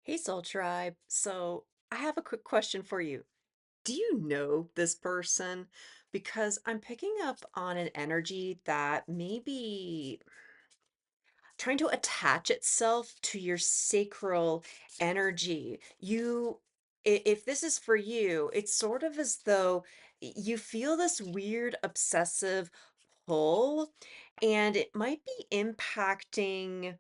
Hey, Soul Tribe. So, I have a quick question for you. Do you know this person? Because I'm picking up on an energy that may be trying to attach itself to your sacral energy. If this is for you, it's sort of as though you feel this weird obsessive pull, and it might be impacting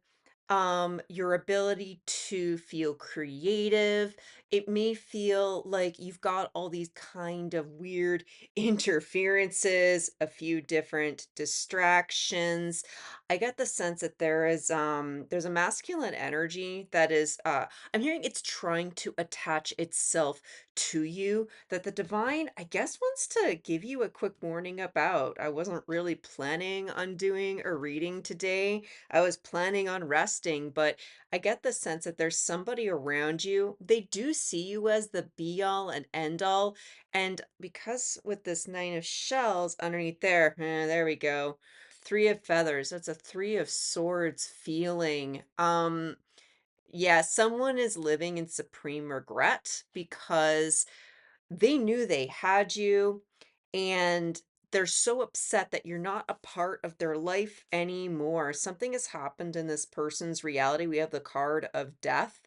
your ability to feel creative. It may feel like you've got all these kind of weird interferences, a few different distractions. I get the sense that there's a masculine energy that is I'm hearing it's trying to attach itself to you, that the divine, I guess, wants to give you a quick warning about. I wasn't really planning on doing a reading today. I was planning on resting, but I get the sense that there's somebody around you. They do see you as the be all and end all. And because with this nine of shells underneath there, there we go. Three of feathers. That's a three of swords feeling. Yeah, someone is living in supreme regret because they knew they had you, and they're so upset that you're not a part of their life anymore. Something has happened in this person's reality. We have the card of death.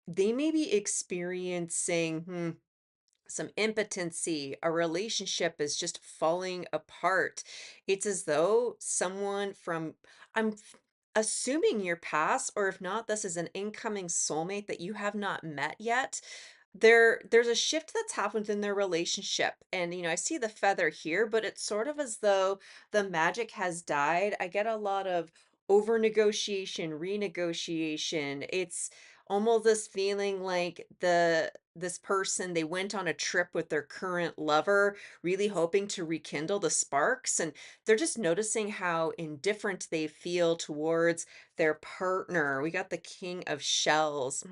They may be experiencing some impotency. A relationship is just falling apart. It's as though someone from, assuming your past, or if not, this is an incoming soulmate that you have not met yet. There's a shift that's happened in their relationship. And I see the feather here, but it's sort of as though the magic has died. I get a lot of over negotiation, renegotiation. It's almost this feeling like this person, they went on a trip with their current lover, really hoping to rekindle the sparks, and they're just noticing how indifferent they feel towards their partner. We got the king of shells.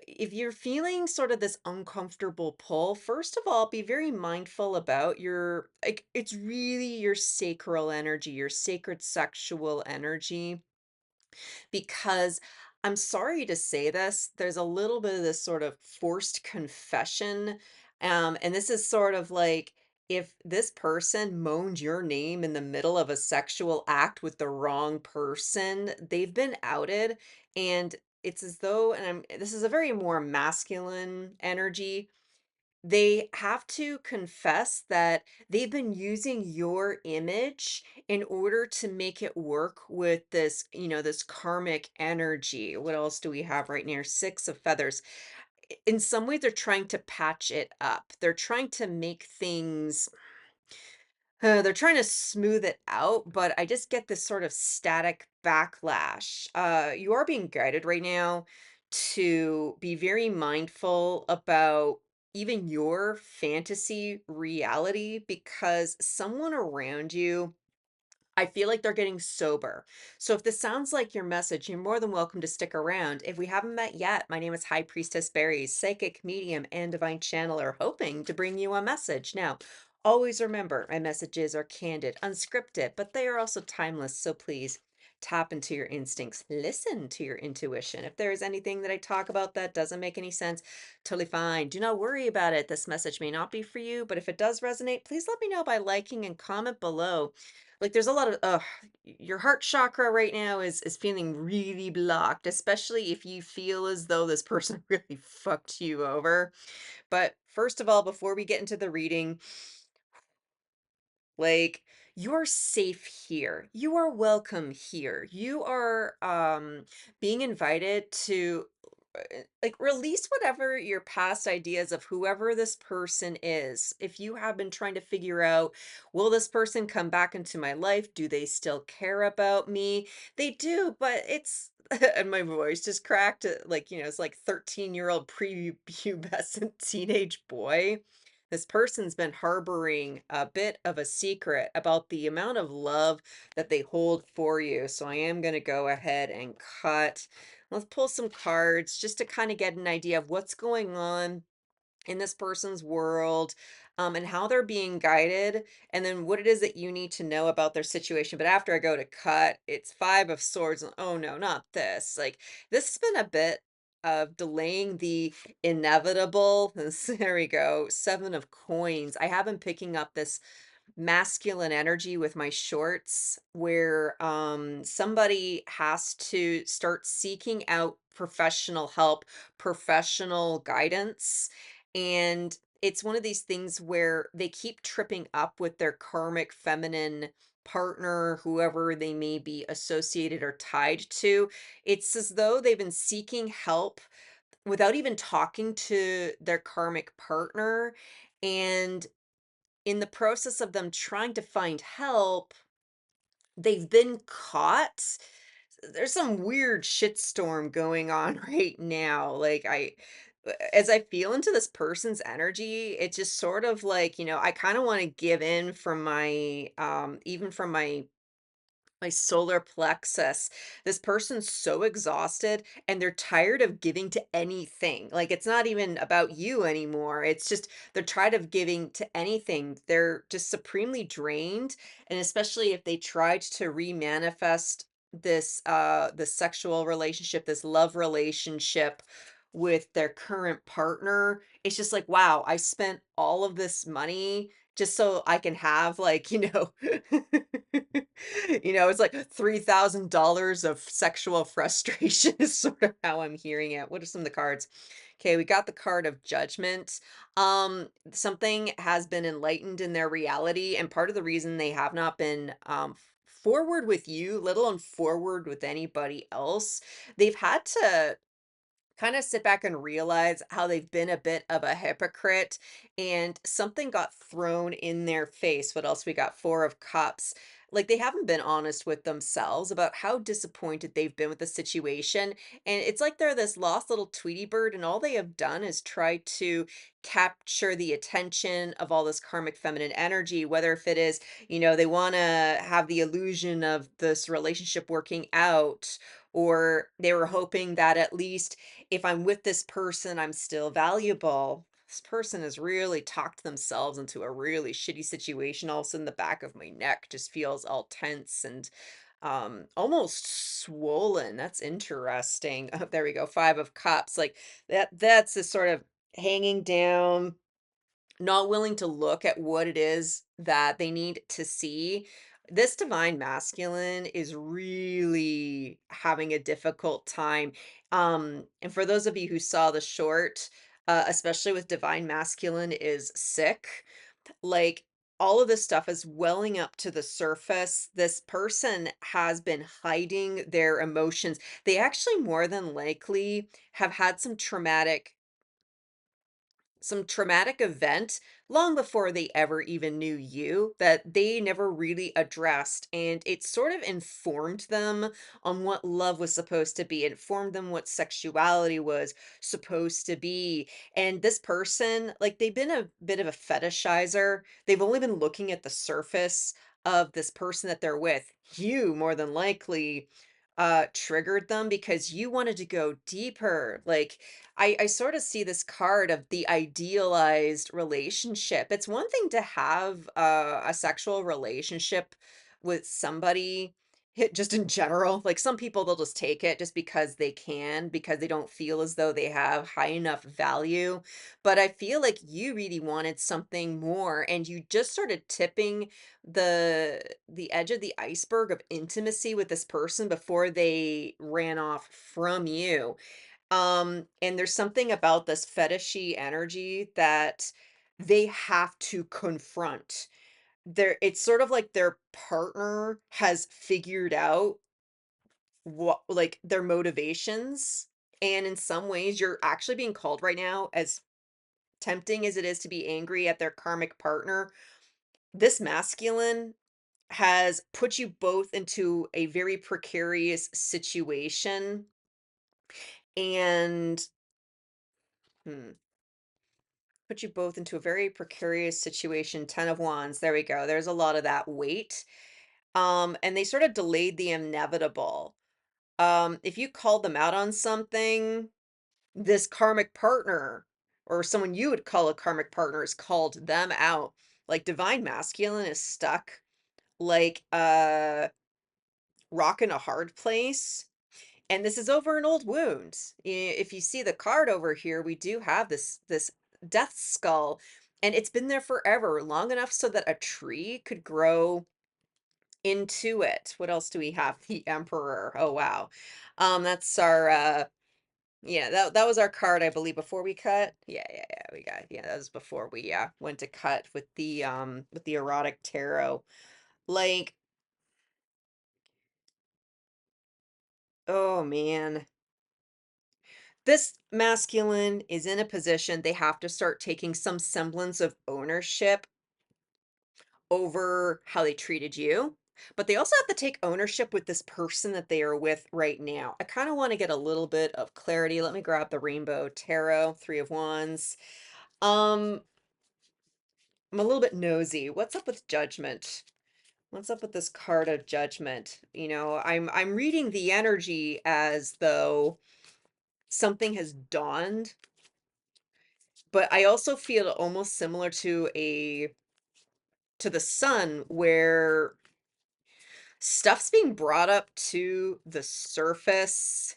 If you're feeling sort of this uncomfortable pull, first of all, be very mindful about your, like, it's really your sacral energy, your sacred sexual energy, because I'm sorry to say this, there's a little bit of this sort of forced confession. And this is sort of like if this person moaned your name in the middle of a sexual act with the wrong person, they've been outed. And it's as though, and this is a very more masculine energy, they have to confess that they've been using your image in order to make it work with this karmic energy. What else do we have right near? Six of feathers. In some ways, they're trying to patch it up. They're trying to make things they're trying to smooth it out, but I just get this sort of static backlash. You are being guided right now to be very mindful about even your fantasy reality, because someone around you, I feel like they're getting sober. So if this sounds like your message, you're more than welcome to stick around. If we haven't met yet, my name is High Priestess Berry, psychic medium and divine channeler, hoping to bring you a message. Now, always remember, my messages are candid, unscripted, but they are also timeless. So please tap into your instincts, listen to your intuition. If there is anything that I talk about that doesn't make any sense, totally fine. Do not worry about it. This message may not be for you, but if it does resonate, please let me know by liking and comment below. Like, there's a lot of your heart chakra right now is feeling really blocked, especially if you feel as though this person really fucked you over. But first of all, before we get into the reading, like, you're safe here. You are welcome here. You are being invited to like release whatever your past ideas of whoever this person is. If you have been trying to figure out, will this person come back into my life? Do they still care about me? They do, but it's and my voice just cracked, like, it's like 13-year-old prepubescent teenage boy. This person's been harboring a bit of a secret about the amount of love that they hold for you. So I am going to go ahead and cut. Let's pull some cards just to kind of get an idea of what's going on in this person's world, and how they're being guided, and then what it is that you need to know about their situation. But after I go to cut, it's five of swords. And oh no, not this. Like, this has been a bit. of delaying the inevitable. There we go. Seven of coins. I have been picking up this masculine energy with my shorts where somebody has to start seeking out professional help, professional guidance, and it's one of these things where they keep tripping up with their karmic feminine partner, whoever they may be associated or tied to. It's as though they've been seeking help without even talking to their karmic partner, and in the process of them trying to find help, they've been caught. There's some weird shitstorm going on right now. As I feel into this person's energy, it's just sort of like, I kind of want to give in from my, even from my solar plexus. This person's so exhausted and they're tired of giving to anything. Like it's not even about you anymore. It's just they're tired of giving to anything. They're just supremely drained. And especially if they tried to remanifest this sexual relationship, this love relationship with their current partner, it's just like, wow, I spent all of this money just so I can have it's like $3,000 of sexual frustration is sort of how I'm hearing it. What are some of the cards? Okay, we got the card of judgment. Something has been enlightened in their reality, and part of the reason they have not been forward with you, let alone forward with anybody else, they've had to kind of sit back and realize how they've been a bit of a hypocrite and something got thrown in their face. What else we got? Four of cups. Like they haven't been honest with themselves about how disappointed they've been with the situation. And it's like they're this lost little Tweety bird, and all they have done is try to capture the attention of all this karmic feminine energy, whether if it is, they want to have the illusion of this relationship working out, or they were hoping that at least if I'm with this person, I'm still valuable. This person has really talked themselves into a really shitty situation. All of a sudden, the back of my neck just feels all tense and almost swollen. That's interesting. Oh, there we go. Five of cups. Like that's this sort of hanging down, not willing to look at what it is that they need to see. This divine masculine is really having a difficult time. And for those of you who saw the short, especially with divine masculine is sick, like all of this stuff is welling up to the surface. This person has been hiding their emotions. They actually more than likely have had some traumatic event long before they ever even knew you that they never really addressed, and it sort of informed them on what love was supposed to be. It informed them what sexuality was supposed to be. And this person, like, they've been a bit of a fetishizer. They've only been looking at the surface of this person that they're with. You more than likely triggered them because you wanted to go deeper. Like I sort of see this card of the idealized relationship. It's one thing to have a sexual relationship with somebody, just in general. Like some people, they'll just take it just because they can, because they don't feel as though they have high enough value. But I feel like you really wanted something more, and you just started tipping the edge of the iceberg of intimacy with this person before they ran off from you. And there's something about this fetishy energy that they have to confront. It's sort of like their partner has figured out what, like, their motivations. And in some ways, you're actually being called right now, as tempting as it is to be angry at their karmic partner. This masculine has put you both into a very precarious situation. And hmm, put you both into a very precarious situation. 10 of wands, there we go, there's a lot of that weight. And they sort of delayed the inevitable. If you called them out on something, this karmic partner, or someone you would call a karmic partner, has called them out. Like divine masculine is stuck like a rock in a hard place, And this is over an old wound. If you see the card over here, we do have this death skull, and it's been there forever, long enough so that a tree could grow into it. What else do we have? The Emperor. Oh wow. That's our yeah, that was our card, I believe, before we cut. Yeah, we got yeah, that was before we went to cut with the erotic tarot. Like, oh man. This masculine is in a position they have to start taking some semblance of ownership over how they treated you. But they also have to take ownership with this person that they are with right now. I kind of want to get a little bit of clarity. Let me grab the Rainbow Tarot, Three of Wands. Um, I'm a little bit nosy. What's up with judgment? What's up with this card of judgment? I'm reading the energy as though something has dawned, but I also feel almost similar to the sun where stuff's being brought up to the surface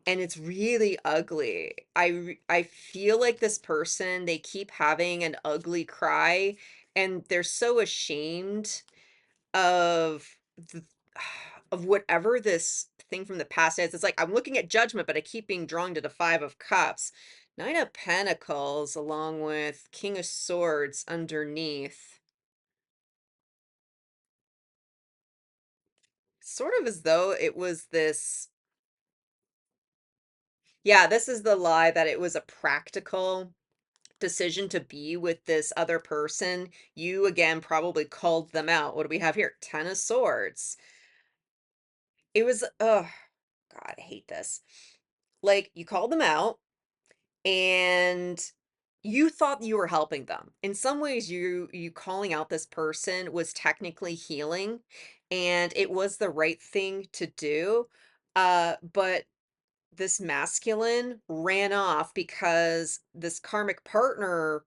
and it's really ugly. I feel like this person, they keep having an ugly cry and they're so ashamed of the of whatever this thing from the past is. It's like I'm looking at judgment, but I keep being drawn to the Five of Cups. Nine of Pentacles along with King of Swords underneath. Sort of as though it was this. Yeah, this is the lie that it was a practical decision to be with this other person. You again probably called them out. What do we have here? Ten of Swords. It was, oh God, I hate this. Like, you called them out and you thought you were helping them. In some ways, you calling out this person was technically healing and it was the right thing to do. But this masculine ran off because this karmic partner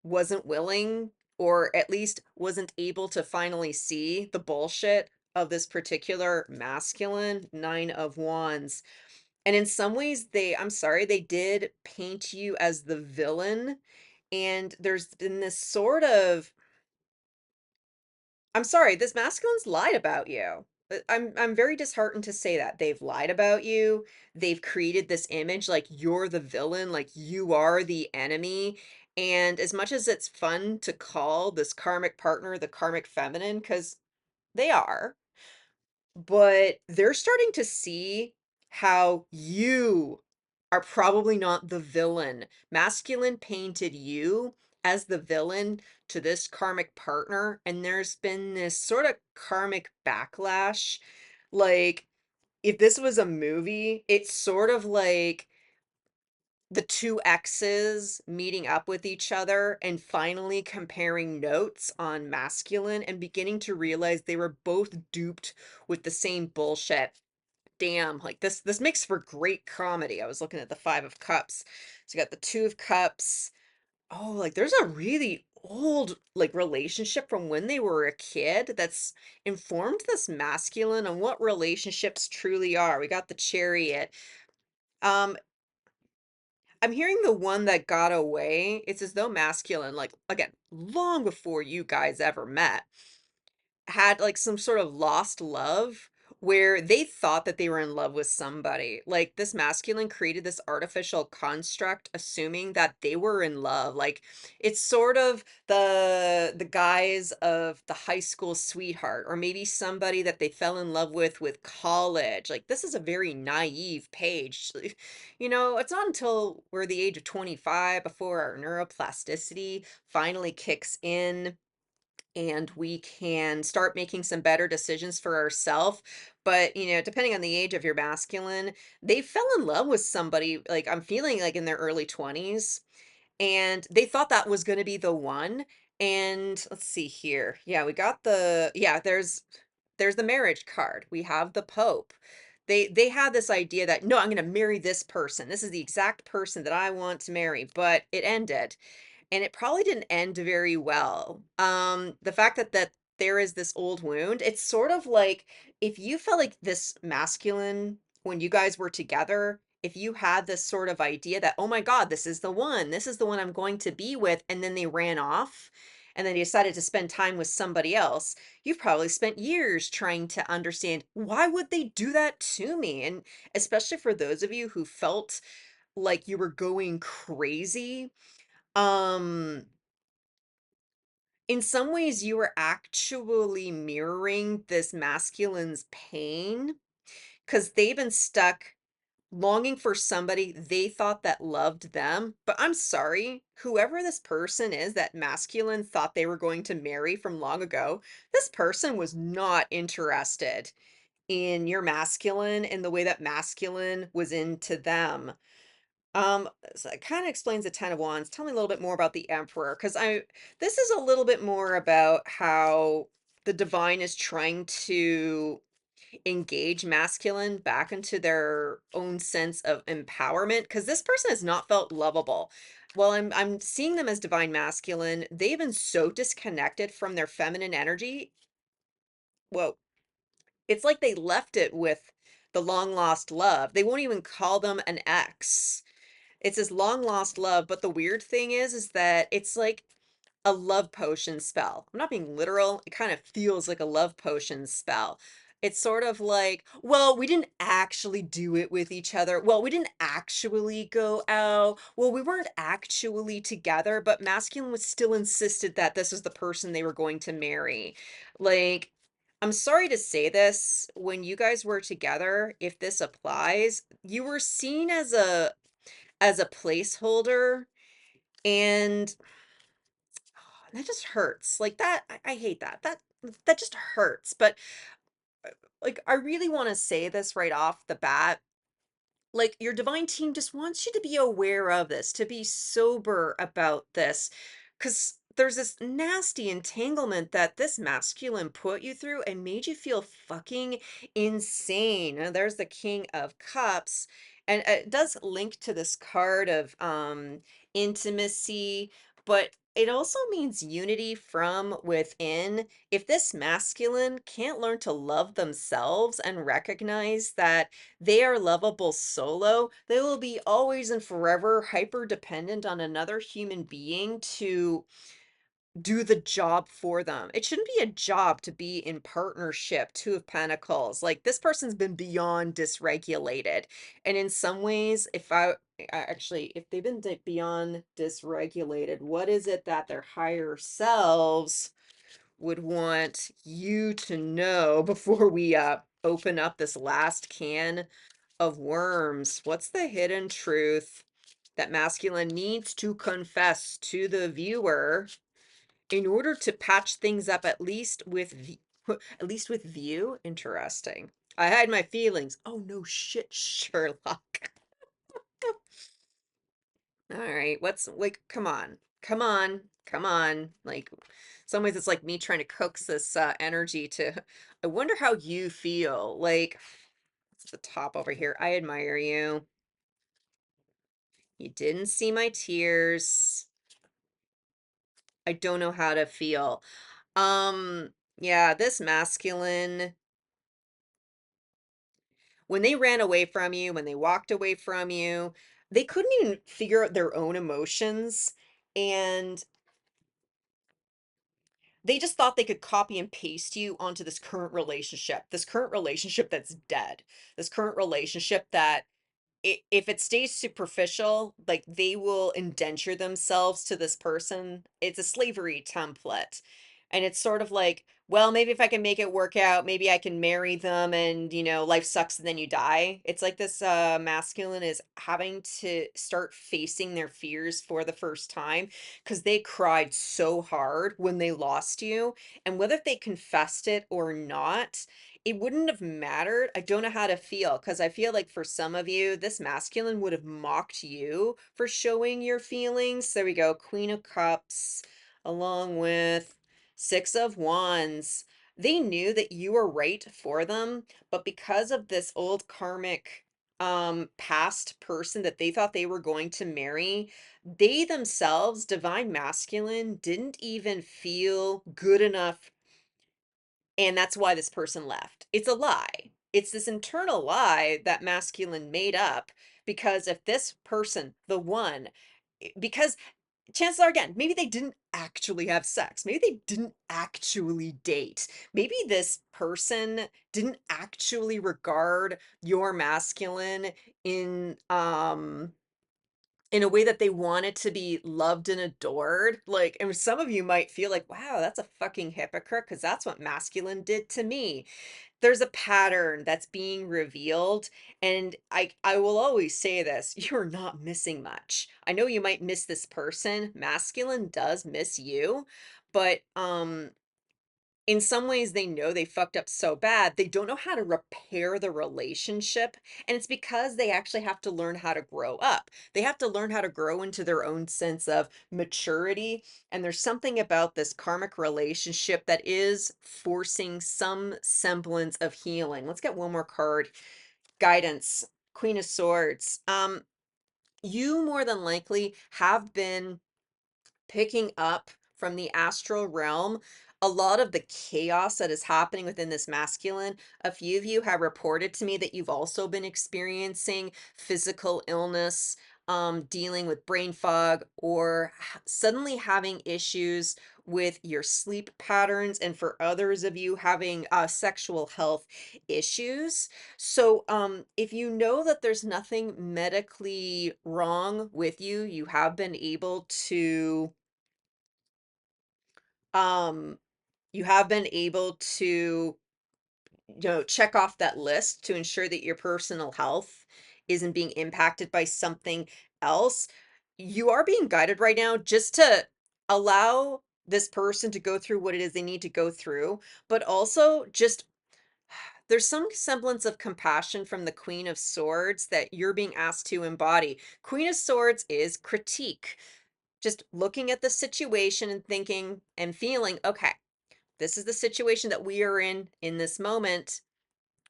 wasn't willing or at least wasn't able to finally see the bullshit of this particular masculine. Nine of Wands. And in some ways, I'm sorry, they did paint you as the villain. And there's been this sort of, I'm sorry, this masculine's lied about you. I'm very disheartened to say that. They've lied about you. They've created this image like you're the villain, like you are the enemy. And as much as it's fun to call this karmic partner the karmic feminine, because they are, but they're starting to see how you are probably not the villain. Masculine painted you as the villain to this karmic partner, and there's been this sort of karmic backlash. Like, if this was a movie, it's sort of like the two exes meeting up with each other and finally comparing notes on masculine and beginning to realize they were both duped with the same bullshit. Damn, like this makes for great comedy. I was looking at the Five of Cups. So you got the Two of Cups. Oh, like there's a really old like relationship from when they were a kid that's informed this masculine on what relationships truly are. We got the Chariot. Um, I'm hearing the one that got away. It's as though masculine, like again, long before you guys ever met, had like some sort of lost love where they thought that they were in love with somebody. Like this masculine created this artificial construct assuming that they were in love. Like it's sort of the guise of the high school sweetheart or maybe somebody that they fell in love with college. Like this is a very naive page. It's not until we're the age of 25 before our neuroplasticity finally kicks in and we can start making some better decisions for ourselves. But, depending on the age of your masculine, they fell in love with somebody, like I'm feeling like in their early 20s, and they thought that was going to be the one. And let's see here. Yeah, we got yeah, there's the marriage card. We have the Pope. They had this idea that no, I'm going to marry this person. This is the exact person that I want to marry, but it ended and it probably didn't end very well. The fact that there is this old wound, it's sort of like if you felt like this masculine when you guys were together, if you had this sort of idea that, oh my God, this is the one I'm going to be with, and then they ran off and then they decided to spend time with somebody else, you've probably spent years trying to understand why would they do that to me? And especially for those of you who felt like you were going crazy, um, in some ways you were actually mirroring this masculine's pain because they've been stuck longing for somebody they thought that loved them. But I'm sorry, whoever this person is that masculine thought they were going to marry from long ago, this person was not interested in your masculine in the way that masculine was into them. So it kind of explains the Ten of Wands. Tell me a little bit more about the Emperor, because this is a little bit more about how the divine is trying to engage masculine back into their own sense of empowerment because this person has not felt lovable. Well, I'm seeing them as divine masculine. They've been so disconnected from their feminine energy. Whoa. It's like they left it with the long lost love. They won't even call them an ex. It's this long lost love, but the weird thing is that it's like a love potion spell. I'm not being literal. It kind of feels like a love potion spell. It's sort of like, well, we didn't actually do it with each other. Well, we didn't actually go out. Well, we weren't actually together, but masculine was still insisted that this was the person they were going to marry. Like, I'm sorry to say this, when you guys were together, if this applies, you were seen as a placeholder and that just hurts. Like that, I hate that. That just hurts. But like, I really want to say this right off the bat. Like, your divine team just wants you to be aware of this, to be sober about this, because there's this nasty entanglement that this masculine put you through and made you feel fucking insane. And there's the King of Cups, and it does link to this card of intimacy, but it also means unity from within. If this masculine can't learn to love themselves and recognize that they are lovable solo, they will be always and forever hyper dependent on another human being to do the job for them. It shouldn't be a job to be in partnership. Two of Pentacles. Like, this person's been beyond dysregulated. And in some ways, actually, if they've been beyond dysregulated, what is it that their higher selves would want you to know before we open up this last can of worms? What's the hidden truth that masculine needs to confess to the viewer in order to patch things up at least with at least with view? Interesting. I hide my feelings. Oh no shit, Sherlock. All right, what's like, come on. Come on. Come on. Like, some ways it's like me trying to coax this energy to I wonder how you feel. Like, what's at the top over here? I admire you. You didn't see my tears. I don't know how to feel. Yeah, this masculine, when they ran away from you, when they walked away from you, they couldn't even figure out their own emotions. And they just thought they could copy and paste you onto this current relationship that's dead, this current relationship that if it stays superficial, like they will indenture themselves to this person. It's a slavery template. And it's sort of like, well, maybe if I can make it work out, maybe I can marry them and, life sucks and then you die. It's like this masculine is having to start facing their fears for the first time because they cried so hard when they lost you. And whether they confessed it or not, it wouldn't have mattered. I don't know how to feel because I feel like for some of you, this masculine would have mocked you for showing your feelings. There we go. Queen of Cups, along with Six of Wands. They knew that you were right for them, but because of this old karmic past person that they thought they were going to marry, they themselves, divine masculine, didn't even feel good enough, and that's why this person left. It's a lie. it's this internal lie that masculine made up because if this person, the one, because chances are, again, maybe they didn't actually have sex. Maybe they didn't actually date. Maybe this person didn't actually regard your masculine in in a way that they wanted to be loved and adored. Like, and some of you might feel like, wow, that's a fucking hypocrite because that's what masculine did to me. There's a pattern that's being revealed, and I will always say this, you're not missing much. I know you might miss this person, masculine does miss you, but in some ways they know they fucked up so bad they don't know how to repair the relationship, and it's because they actually have to learn how to grow up. They have to learn how to grow into their own sense of maturity, and there's something about this karmic relationship that is forcing some semblance of healing. Let's get one more card. Guidance. Queen of Swords. You more than likely have been picking up from the astral realm a lot of the chaos that is happening within this masculine. A few of you have reported to me that you've also been experiencing physical illness, dealing with brain fog, or suddenly having issues with your sleep patterns, and for others of you having sexual health issues. So, if you know that there's nothing medically wrong with you, you have been able to um, you have been able to, check off that list to ensure that your personal health isn't being impacted by something else. You are being guided right now just to allow this person to go through what it is they need to go through, but also just there's some semblance of compassion from the Queen of Swords that you're being asked to embody. Queen of Swords is critique, just looking at the situation and thinking and feeling, okay, this is the situation that we are in this moment.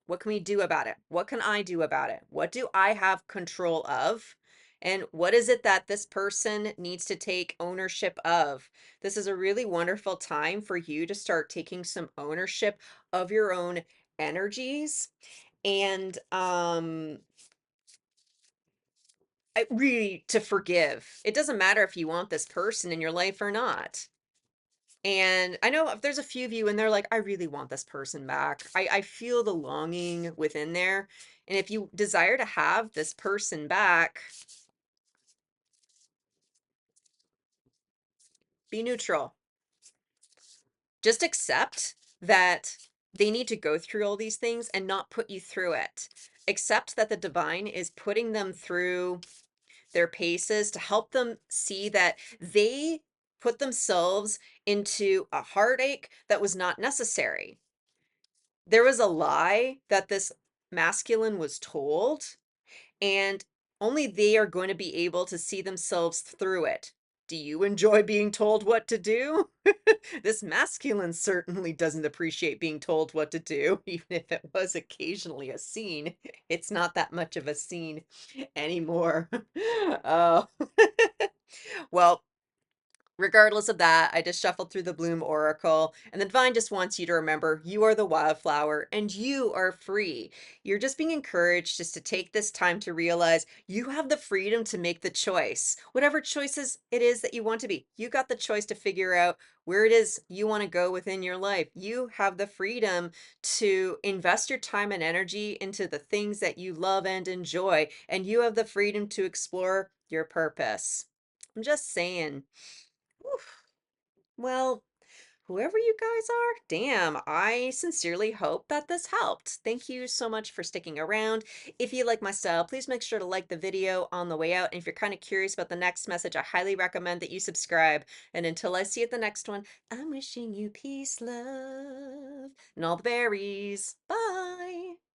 What can we do about it? What can I do about it? What do I have control of? And what is it that this person needs to take ownership of? This is a really wonderful time for you to start taking some ownership of your own energies, and really to forgive. It doesn't matter if you want this person in your life or not. And I know if there's a few of you and they're like, I really want this person back. I feel the longing within there. And if you desire to have this person back, be neutral. Just accept that they need to go through all these things and not put you through it. Accept that the divine is putting them through their paces to help them see that they put themselves into a heartache that was not necessary. There was a lie that this masculine was told, and only they are going to be able to see themselves through it. Do you enjoy being told what to do? This masculine certainly doesn't appreciate being told what to do, even if it was occasionally a scene. It's not that much of a scene anymore. Oh, well, regardless of that, I just shuffled through the Bloom Oracle, and the Divine just wants you to remember you are the wildflower and you are free. You're just being encouraged just to take this time to realize you have the freedom to make the choice. Whatever choices it is that you want to be, you got the choice to figure out where it is you want to go within your life. You have the freedom to invest your time and energy into the things that you love and enjoy, and you have the freedom to explore your purpose. I'm just saying. Oof. Well, whoever you guys are, damn, I sincerely hope that this helped. Thank you so much for sticking around. If you like my style, please make sure to like the video on the way out. And if you're kind of curious about the next message, I highly recommend that you subscribe. And until I see you at the next one, I'm wishing you peace, love, and all the berries. Bye.